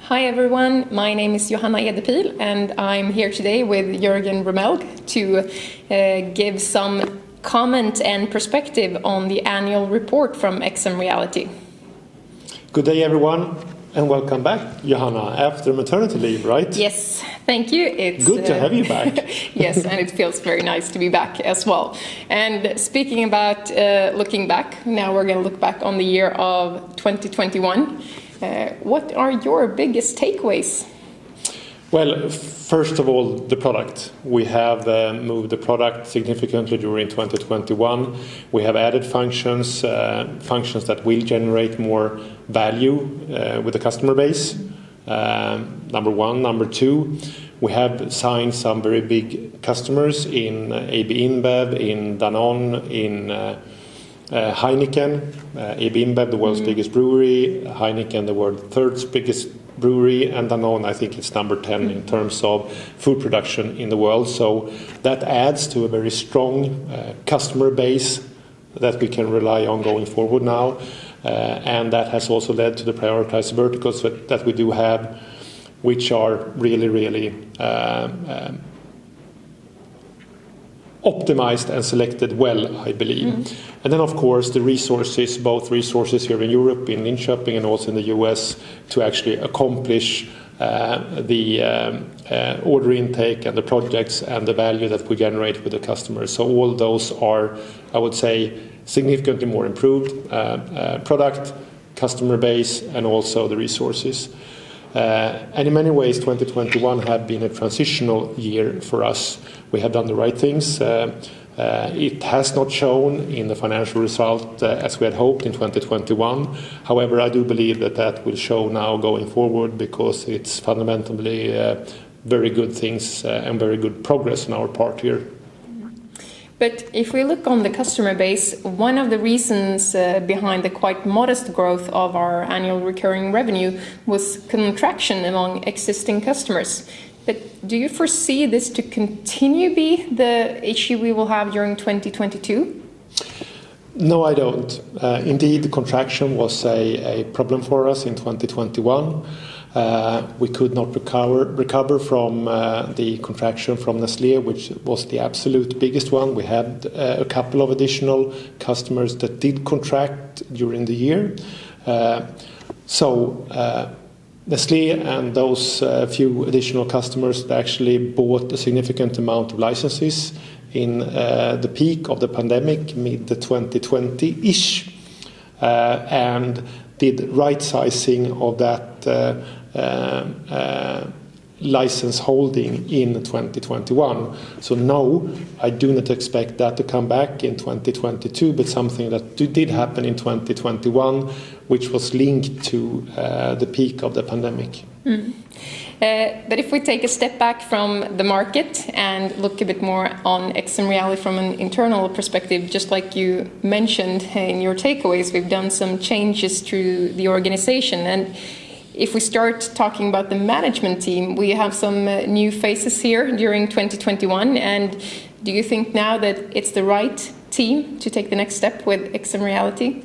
Hi everyone, my name is Johanna Edepil and I'm here today with Jörgen Remmelg to give some comment and perspective on the annual report from XMReality. Good day everyone and welcome back, Johanna, after maternity leave, right? Yes, thank you. It's good to have you back. Yes, and it feels very nice to be back as well. And speaking about looking back, now we're going to look back on the year of 2021. What are your biggest takeaways? Well, first of all, the product. We have moved the product significantly during 2021. We have added functions that will generate more value with the customer base. Number one. Number two, we have signed some very big customers in AB InBev, in Danone, in Heineken, AB InBev, the world's biggest brewery, Heineken, the world's third biggest brewery, and Danone, I think it's number 10 in terms of food production in the world. So that adds to a very strong customer base that we can rely on going forward now. And that has also led to the prioritized verticals that we do have, which are really optimized and selected well, I believe. And then, of course, the resources, both resources here in Europe, in Linköping, and also in the US, to actually accomplish the order intake and the projects and the value that we generate with the customers. So all those are, I would say, significantly more improved product, customer base, and also the resources. And in many ways, 2021 had been a transitional year for us. We have done the right things. It has not shown in the financial result as we had hoped in 2021. However, I do believe that will show now going forward because it's fundamentally very good things and very good progress on our part here. But if we look on the customer base, one of the reasons behind the quite modest growth of our annual recurring revenue was contraction among existing customers. But do you foresee this to continue be the issue we will have during 2022? No, I don't. Indeed, the contraction was a problem for us in 2021. We could not recover from the contraction from Nestlé, which was the absolute biggest one. We had a couple of additional customers that did contract during the year. So Nestlé and those few additional customers actually bought a significant amount of licenses in the peak of the pandemic, mid-2020-ish, and did right-sizing of that license holding in 2021. So no, I do not expect that to come back in 2022, but something that did happen in 2021, which was linked to the peak of the pandemic. But if we take a step back from the market and look a bit more on XMReality from an internal perspective, just like you mentioned in your takeaways, we've done some changes through the organization. And if we start talking about the management team, we have some new faces here during 2021. And do you think now that it's the right team to take the next step with XMReality?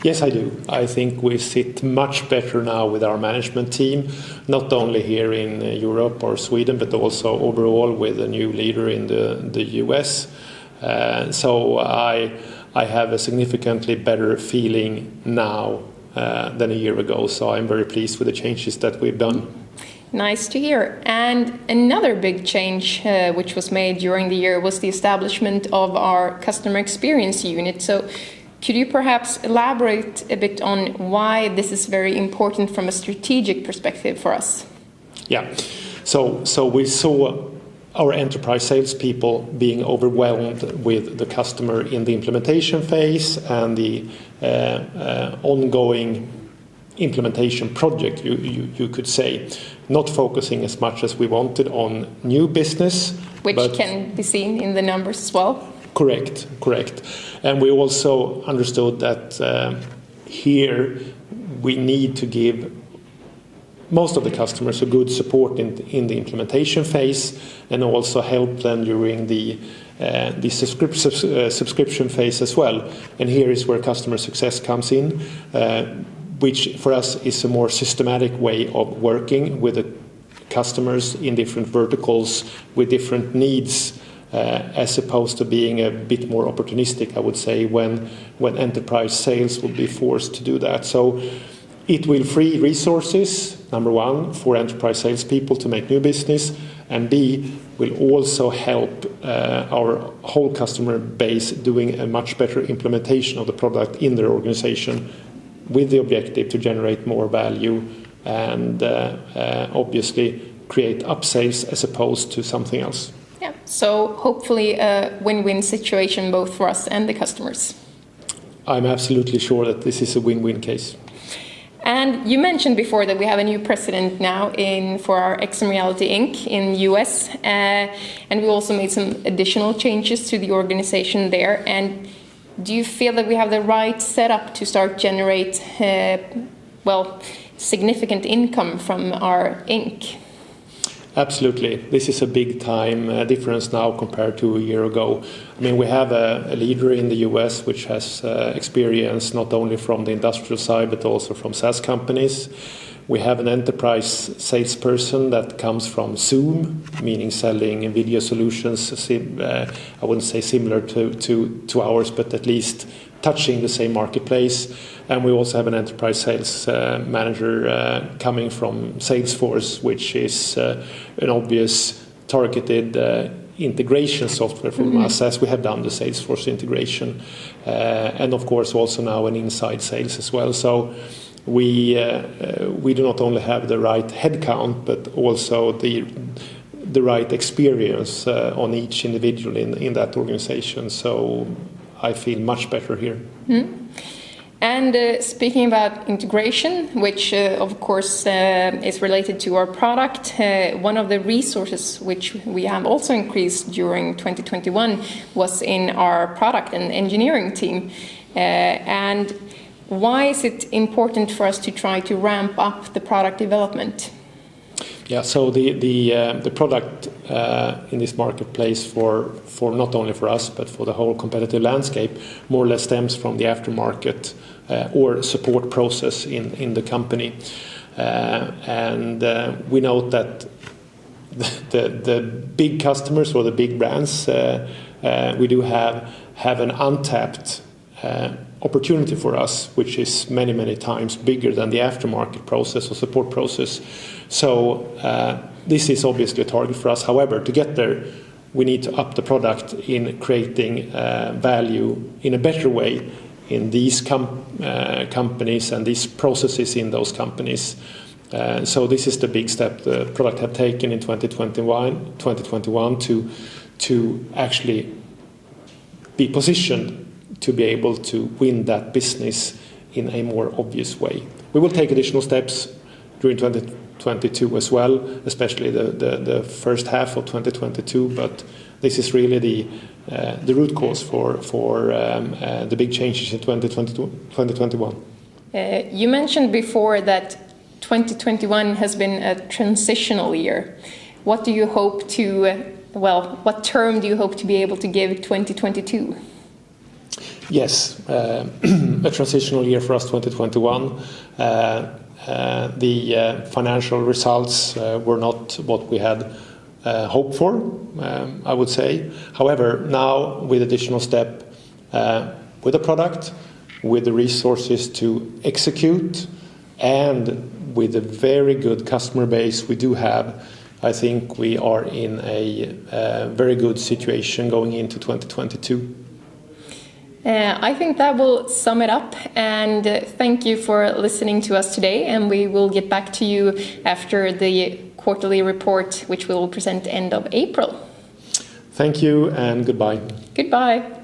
Yes, I do. I think we sit much better now with our management team, not only here in Europe or Sweden, but also overall with a new leader in the US. So I have a significantly better feeling now than a year ago. So I'm very pleased with the changes that we've done. Nice to hear. And another big change which was made during the year was the establishment of our customer experience unit. So could you perhaps elaborate a bit on why this is very important from a strategic perspective for us? Yeah. So we saw our enterprise salespeople being overwhelmed with the customer in the implementation phase and the ongoing implementation project, you could say, not focusing as much as we wanted on new business. Which can be seen in the numbers as well. Correct. And we also understood that here we need to give most of the customers a good support in the implementation phase and also help them during the subscription phase as well. And here is where customer success comes in. which for us is a more systematic way of working with the customers in different verticals with different needs, as opposed to being a bit more opportunistic, I would say, when enterprise sales will be forced to do that. So it will free resources, number one, for enterprise salespeople to make new business, and B, will also help our whole customer base doing a much better implementation of the product in their organization, with the objective to generate more value and obviously create upsales as opposed to something else. Yeah, so hopefully a win-win situation both for us and the customers. I'm absolutely sure that this is a win-win case. And you mentioned before that we have a new president now for our XMReality Inc. in US, and we also made some additional changes to the organization there. And do you feel that we have the right setup to start generate, significant income from our Inc.? Absolutely. This is a big time difference now compared to a year ago. I mean, we have a leader in the US which has experience not only from the industrial side but also from SaaS companies. We have an enterprise salesperson that comes from Zoom, meaning selling video solutions, I wouldn't say similar to ours, but at least touching the same marketplace. And we also have an enterprise sales manager coming from Salesforce, which is an obvious targeted integration software from us, as we have done the Salesforce integration. And of course also now an inside sales as well. So we do not only have the right headcount, but also the right experience on each individual in that organization. So I feel much better here. Mm-hmm. And speaking about integration, which of course is related to our product, one of the resources which we have also increased during 2021 was in our product and engineering team. And why is it important for us to try to ramp up the product development? Yeah, so the product in this marketplace for not only for us but for the whole competitive landscape more or less stems from the aftermarket or support process in the company, and we note that the big customers or the big brands we do have an untapped opportunity for us, which is many times bigger than the aftermarket process or support process. So this is obviously a target for us. However, to get there, we need to up the product in creating value in a better way in these companies and these processes in those companies. So this is the big step the product have taken in 2021 to actually be positioned to be able to win that business in a more obvious way. We will take additional steps during 2022 as well, especially the first half of 2022. But this is really the root cause for the big changes in 2021. You mentioned before that 2021 has been a transitional year. What do you hope to? What term do you hope to be able to give 2022? Yes, a transitional year for us, 2021. The financial results were not what we had hoped for, I would say. However, now with additional step, with the product, with the resources to execute, and with a very good customer base we do have, I think we are in a very good situation going into 2022. I think that will sum it up, and thank you for listening to us today, and we will get back to you after the quarterly report, which we will present end of April. Thank you and goodbye. Goodbye.